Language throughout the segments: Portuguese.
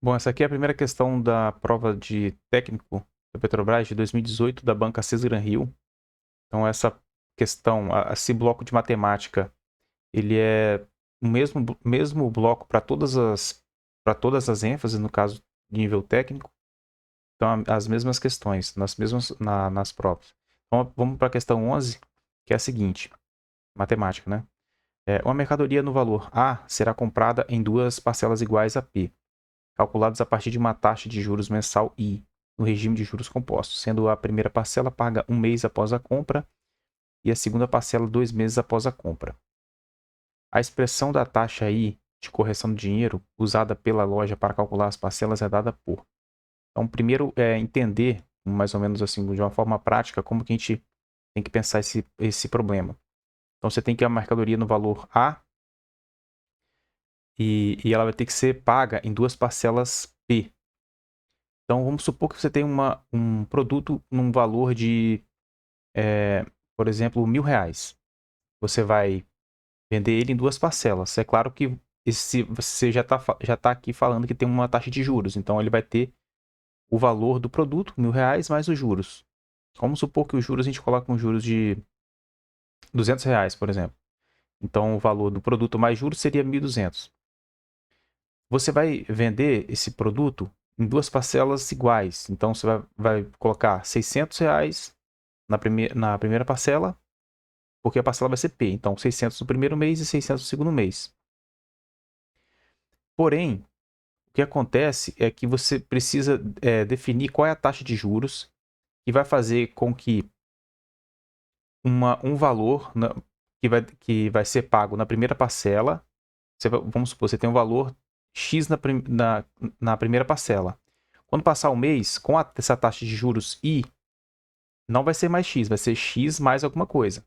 Bom, essa aqui é a primeira questão da prova de técnico da Petrobras de 2018 da banca Cesar Hill. Então, essa questão, esse bloco de matemática, ele é o mesmo bloco para todas as ênfases, no caso de nível técnico. Então, as mesmas questões, nas provas. Então, vamos para a questão 11, que é a seguinte, matemática, né? Uma mercadoria no valor A será comprada em duas parcelas iguais a P, calculados a partir de uma taxa de juros mensal I, no regime de juros compostos, sendo a primeira parcela paga um mês após a compra e a segunda parcela 2 meses após a compra. A expressão da taxa I de correção do dinheiro usada pela loja para calcular as parcelas é dada por. Então, primeiro é entender, mais ou menos assim, de uma forma prática, como que a gente tem que pensar esse problema. Então, você tem que a mercadoria no valor A e ela vai ter que ser paga em duas parcelas P. Então, vamos supor que você tem um produto num valor de, por exemplo, R$ 1.000. Você vai vender ele em duas parcelas. É claro que você já tá aqui falando que tem uma taxa de juros. Então, ele vai ter o valor do produto, R$ 1.000, mais os juros. Vamos supor que os juros a gente coloca um juros de R$ 200, por exemplo. Então, o valor do produto mais juros seria 1.200. Você vai vender esse produto em duas parcelas iguais. Então, você vai colocar R$ 600 na primeira parcela, porque a parcela vai ser P. Então, 600 no primeiro mês e 600 no segundo mês. Porém, o que acontece é que você precisa definir qual é a taxa de juros que vai fazer com que um valor que vai ser pago na primeira parcela, vamos supor, você tem um valor X na primeira parcela. Quando passar o mês, com essa taxa de juros I, não vai ser mais X, vai ser X mais alguma coisa.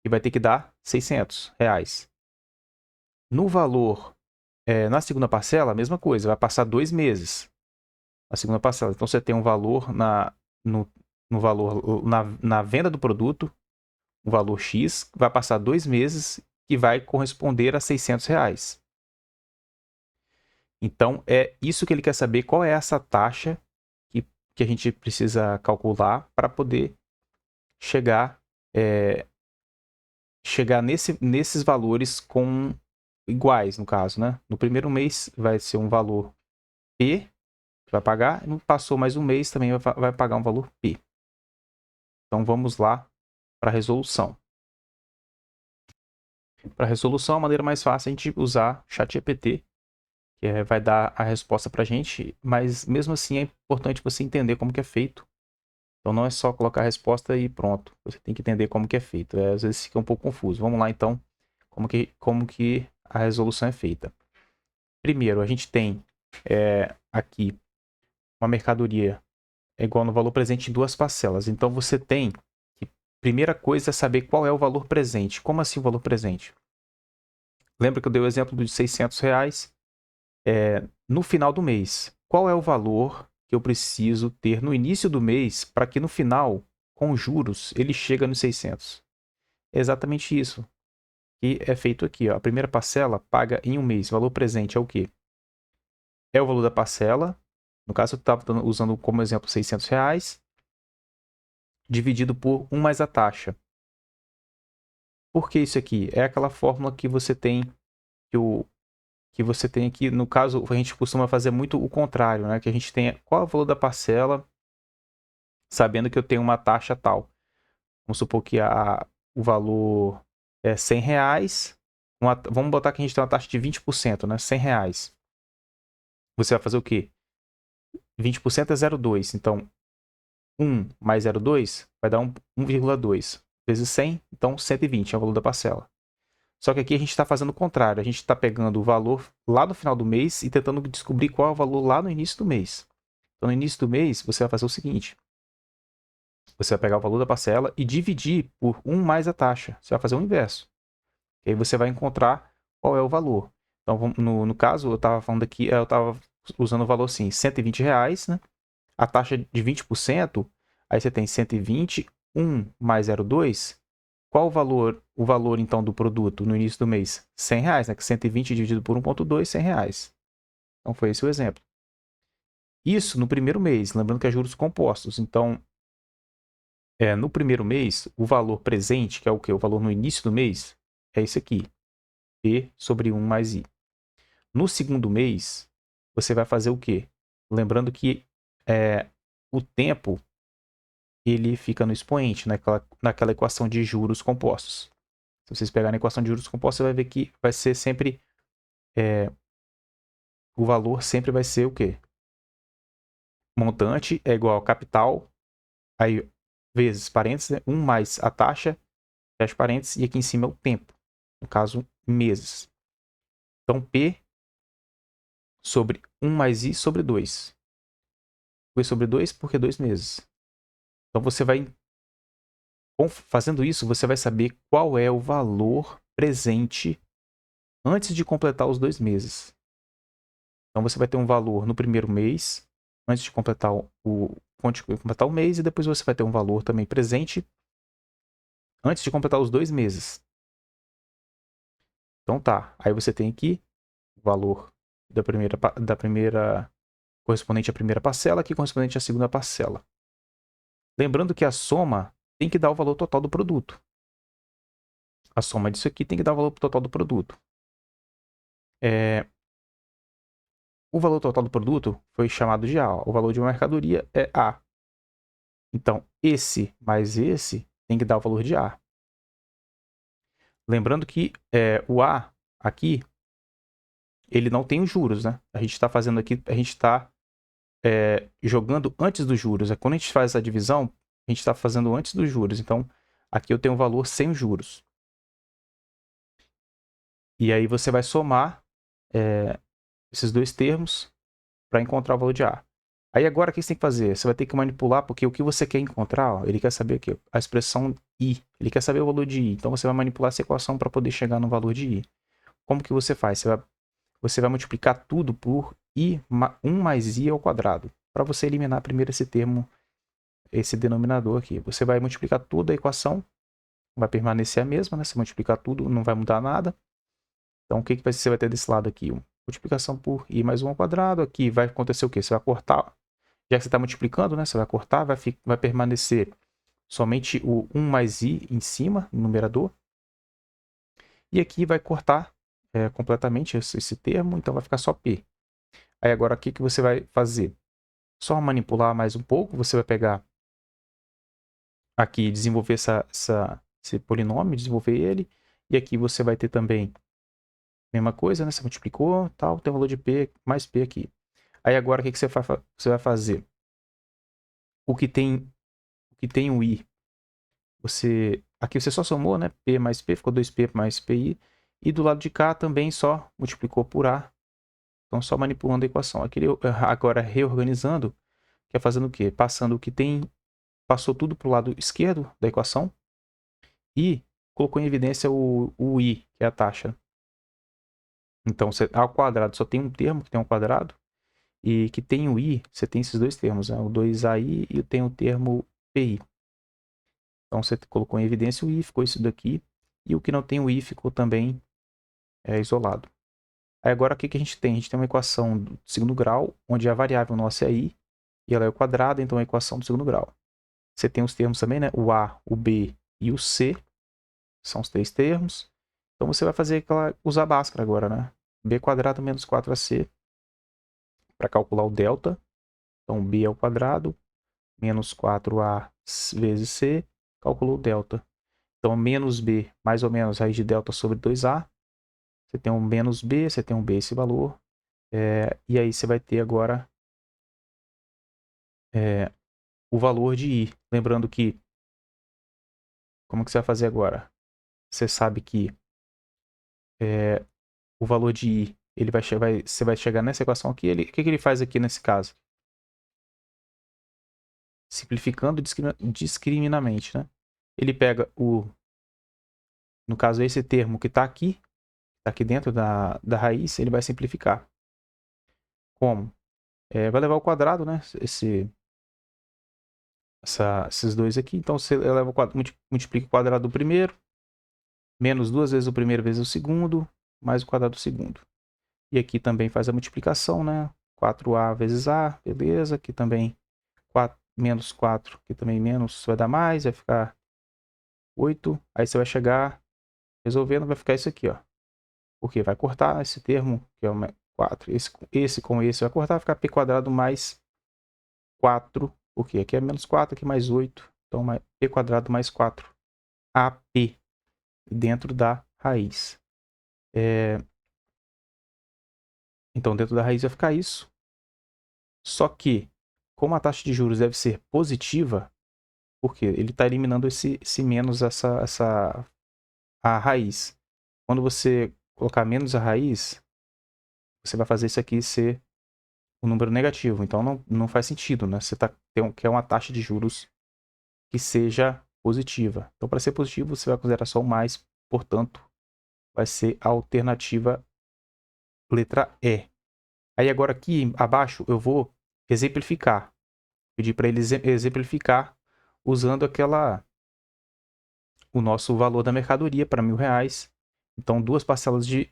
E vai ter que dar R$ 600. No valor, na segunda parcela, a mesma coisa, vai passar 2 meses a segunda parcela. Então você tem um valor no valor na venda do produto, um valor X, vai passar 2 meses que vai corresponder a R$ 600. Então é isso que ele quer saber, qual é essa taxa que a gente precisa calcular para poder chegar, é, chegar nesses valores com iguais, no caso, né? No primeiro mês vai ser um valor P, que vai pagar, não passou mais um mês, também vai pagar um valor P. Então vamos lá para a resolução. Para a resolução, a maneira mais fácil é a gente usar ChatGPT, que vai dar a resposta para a gente, mas mesmo assim é importante você entender como que é feito. Então não é só colocar a resposta e pronto. Você tem que entender como que é feito. Às vezes fica um pouco confuso. Vamos lá então, como que a resolução é feita. Primeiro, a gente tem aqui uma mercadoria igual no valor presente em duas parcelas. Então você tem que, primeira coisa é saber qual é o valor presente. Como assim o valor presente? Lembra que eu dei o exemplo de R$ 600 no final do mês. Qual é o valor que eu preciso ter no início do mês para que no final, com juros, ele chegue nos 600? É exatamente isso que é feito aqui. Ó. A primeira parcela paga em um mês. O valor presente é o quê? É o valor da parcela. No caso, eu estava usando como exemplo R$ 600, dividido por 1 mais a taxa. Por que isso aqui? É aquela fórmula que você tem que você tem aqui. No caso, a gente costuma fazer muito o contrário, né? Que a gente tem qual é o valor da parcela, sabendo que eu tenho uma taxa tal. Vamos supor que o valor é R$ 100. Vamos botar que a gente tem uma taxa de 20%, né? R$ 100. Você vai fazer o quê? 20% é 0,2. Então, 1 mais 0,2 vai dar 1,2 vezes 100, então 120 é o valor da parcela. Só que aqui a gente está fazendo o contrário. A gente está pegando o valor lá no final do mês e tentando descobrir qual é o valor lá no início do mês. Então, no início do mês, você vai fazer o seguinte. Você vai pegar o valor da parcela e dividir por 1 mais a taxa. Você vai fazer o inverso. E aí você vai encontrar qual é o valor. Então, no caso, eu estava falando aqui, eu estava usando o valor assim, R$ 120, né? A taxa de 20%, aí você tem 120, 1 mais 0,2. Qual o valor então do produto no início do mês? R$ 100, né? Que 120 dividido por 1,2, R$ 100. Então foi esse o exemplo. Isso no primeiro mês, lembrando que é juros compostos. Então, no primeiro mês, o valor presente, que é o quê? O valor no início do mês, é esse aqui. P sobre 1 mais I. No segundo mês, você vai fazer o quê? Lembrando que o tempo ele fica no expoente, naquela equação de juros compostos. Se vocês pegarem a equação de juros compostos, você vai ver que vai ser sempre... o valor sempre vai ser o quê? Montante é igual a capital, aí vezes parênteses, né? 1 mais a taxa, fecha parênteses, e aqui em cima é o tempo. No caso, meses. Então, P sobre 1 mais I sobre 2. P sobre 2 porque 2 meses. Então, você vai... Fazendo isso, você vai saber qual é o valor presente antes de completar os 2 meses. Então, você vai ter um valor no primeiro mês, antes de completar o mês, e depois você vai ter um valor também presente antes de completar os 2 meses. Então tá, aí você tem aqui o valor da primeira correspondente à primeira parcela, aqui correspondente à segunda parcela. Lembrando que a soma tem que dar o valor total do produto. A soma disso aqui tem que dar o valor total do produto. O valor total do produto foi chamado de A. O valor de uma mercadoria é A. Então, esse mais esse tem que dar o valor de A. Lembrando que o A aqui, ele não tem os juros, né? A gente está fazendo aqui, a gente está jogando antes dos juros. Quando a gente faz essa divisão, a gente está fazendo antes dos juros. Então, aqui eu tenho um valor sem os juros. E aí você vai somar esses dois termos para encontrar o valor de A. Aí agora o que você tem que fazer? Você vai ter que manipular, porque o que você quer encontrar, ó, ele quer saber aqui, a expressão I. Ele quer saber o valor de I. Então você vai manipular essa equação para poder chegar no valor de I. Como que você faz? Você vai multiplicar tudo por 1 mais I ao quadrado. Para você eliminar primeiro esse termo, esse denominador aqui. Você vai multiplicar toda a equação, vai permanecer a mesma, né? Se multiplicar tudo, não vai mudar nada. Então, o que você vai ter desse lado aqui? Multiplicação por I mais 1 ao quadrado. Aqui vai acontecer o quê? Você vai cortar, já que você está multiplicando, né? Você vai cortar, vai permanecer somente o 1 mais I em cima, no numerador. E aqui vai cortar completamente esse termo, então vai ficar só P. Aí agora, o que você vai fazer? Só manipular mais um pouco, você vai pegar aqui, desenvolver esse polinômio, desenvolver ele. E aqui você vai ter também mesma coisa, né? Você multiplicou, tal, tem o valor de P mais P aqui. Aí agora o que você vai fazer? O que tem o I, aqui você só somou, né? P mais P, ficou 2P mais PI. E do lado de cá também só multiplicou por A. Então só manipulando a equação. Aqui agora reorganizando, que é fazendo o quê? Passando o que tem, passou tudo para o lado esquerdo da equação e colocou em evidência o I, que é a taxa. Então, ao quadrado só tem um termo que tem um quadrado, e que tem o I, você tem esses dois termos, né? O 2AI e tem o termo PI. Então, você colocou em evidência o I, ficou isso daqui, e o que não tem o I ficou também isolado. Aí agora, o que a gente tem? A gente tem uma equação do segundo grau, onde a variável nossa é I, e ela é o quadrado, então é a equação do segundo grau. Você tem os termos também, né? O A, o B e o C, são os três termos. Então, você vai fazer usar Bhaskara agora, né? B quadrado menos 4AC, para calcular o delta. Então, B ao quadrado, menos 4A vezes C, calculou o delta. Então, menos B, mais ou menos, raiz de delta sobre 2A. Você tem um menos B, você tem um B esse valor. E aí você vai ter agora o valor de I. Lembrando que, como que você vai fazer agora? Você sabe que o valor de I, você vai chegar nessa equação aqui. O que ele faz aqui nesse caso? Simplificando discriminamente, né? Ele pega no caso, esse termo que está aqui dentro da raiz, ele vai simplificar. Como? Vai levar ao quadrado, né? Esses dois aqui. Então, você eleva multiplica o quadrado do primeiro, menos duas vezes o primeiro vezes o segundo, mais o quadrado do segundo. E aqui também faz a multiplicação, né? 4A vezes A, beleza. Aqui também 4, menos 4, aqui também menos, vai dar mais, vai ficar 8. Aí você vai chegar, resolvendo, vai ficar isso aqui, ó. Porque vai cortar esse termo, que é o 4. Esse com esse vai cortar, vai ficar P quadrado mais 4. Porque aqui é menos 4, aqui mais 8. Então, P quadrado mais 4. AP dentro da raiz. Então, dentro da raiz vai ficar isso. Só que, como a taxa de juros deve ser positiva, porque ele está eliminando esse menos a raiz. Quando você colocar menos a raiz, você vai fazer isso aqui ser um número negativo. Então, não faz sentido, né? Você quer uma taxa de juros que seja positiva. Então, para ser positivo, você vai considerar só o mais, portanto, vai ser a alternativa letra E. Aí agora aqui abaixo eu vou exemplificar. Pedir para ele exemplificar usando o nosso valor da mercadoria para R$1.000. Então, duas parcelas de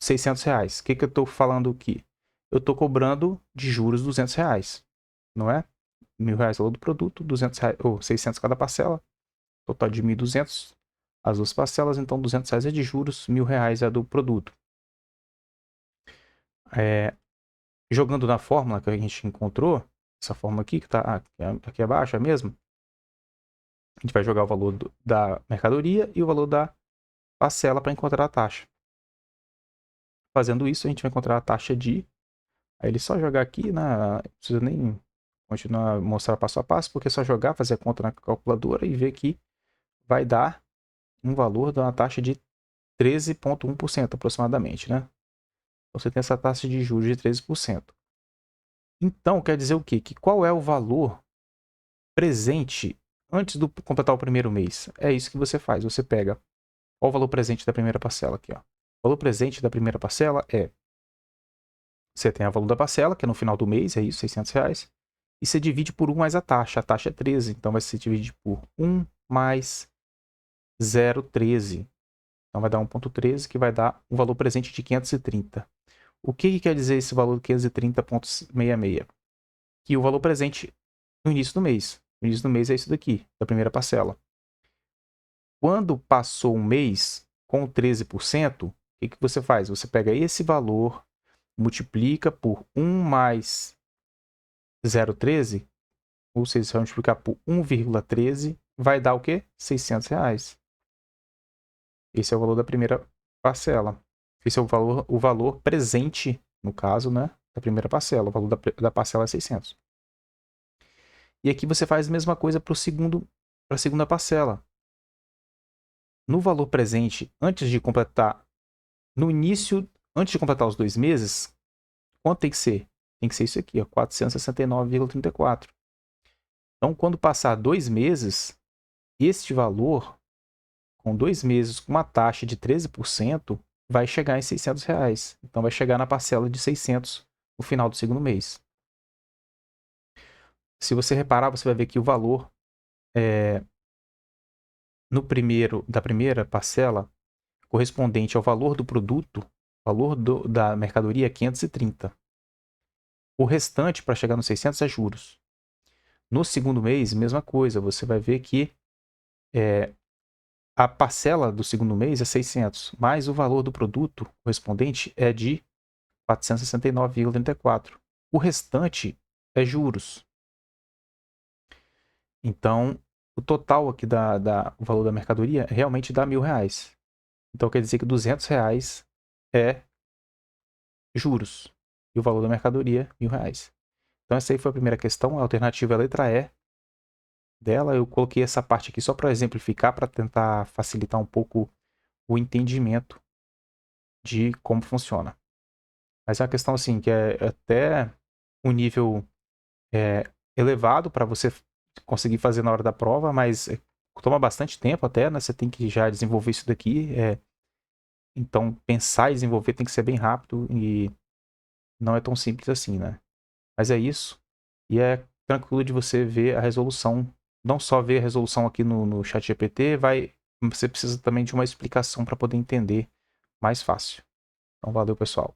R$600. O que eu estou falando aqui? Eu estou cobrando de juros R$200, não é? R$1.000 valor do produto, R$200, ou 600 cada parcela, total de 1.200 as duas parcelas, então R$200 é de juros, R$1.000 é do produto. Jogando na fórmula que a gente encontrou, essa fórmula aqui que está aqui abaixo, é a mesma. A gente vai jogar o valor da mercadoria e o valor da parcela para encontrar a taxa. Fazendo isso, a gente vai encontrar a taxa de... Aí ele só jogar aqui, né? Não precisa nem continuar a mostrar passo a passo, porque é só jogar, fazer a conta na calculadora e ver que vai dar um valor de uma taxa de 13,1% aproximadamente, né? Então, você tem essa taxa de juros de 13%. Então, quer dizer o quê? Que qual é o valor presente antes de completar o primeiro mês? É isso que você faz. Você pega qual o valor presente da primeira parcela aqui, ó. O valor presente da primeira parcela é... Você tem o valor da parcela, que é no final do mês, é isso, R$600. E você divide por 1 mais a taxa. A taxa é 13, então vai ser dividido por 1 mais 0,13. Então vai dar 1,13, que vai dar um valor presente de 530. O que quer dizer esse valor de 530,66? Que o valor presente no início do mês. No início do mês é isso daqui, da primeira parcela. Quando passou um mês com 13%, o que você faz? Você pega esse valor, multiplica por 1 mais 0,13, ou seja, você vai multiplicar por 1,13, vai dar o quê? R$600. Esse é o valor da primeira parcela. Esse é o valor presente, no caso, né, da primeira parcela. O valor da parcela é 600. E aqui você faz a mesma coisa para a segunda parcela. No valor presente, antes de completar, no início, antes de completar os 2 meses, quanto tem que ser? Tem que ser isso aqui, 469,34. Então, quando passar 2 meses, este valor, com 2 meses, com uma taxa de 13%, vai chegar em R$600. Então, vai chegar na parcela de 600 no final do segundo mês. Se você reparar, você vai ver que o valor da primeira parcela, correspondente ao valor do produto, valor da mercadoria é 530. O restante, para chegar nos 600, é juros. No segundo mês, mesma coisa, você vai ver que a parcela do segundo mês é 600, mas o valor do produto correspondente é de 469,34. O restante é juros. Então, o total aqui o valor da mercadoria realmente dá R$1.000. Então, quer dizer que R$200 é juros. E o valor da mercadoria, R$1.000. Então, essa aí foi a primeira questão. A alternativa é a letra E dela. Eu coloquei essa parte aqui só para exemplificar, para tentar facilitar um pouco o entendimento de como funciona. Mas é uma questão assim que é até um nível elevado para você conseguir fazer na hora da prova, mas toma bastante tempo até, né? Você tem que já desenvolver isso daqui. Então, pensar e desenvolver tem que ser bem rápido e não é tão simples assim, né? Mas é isso. E é tranquilo de você ver a resolução. Não só ver a resolução aqui no ChatGPT, você precisa também de uma explicação para poder entender mais fácil. Então, valeu, pessoal.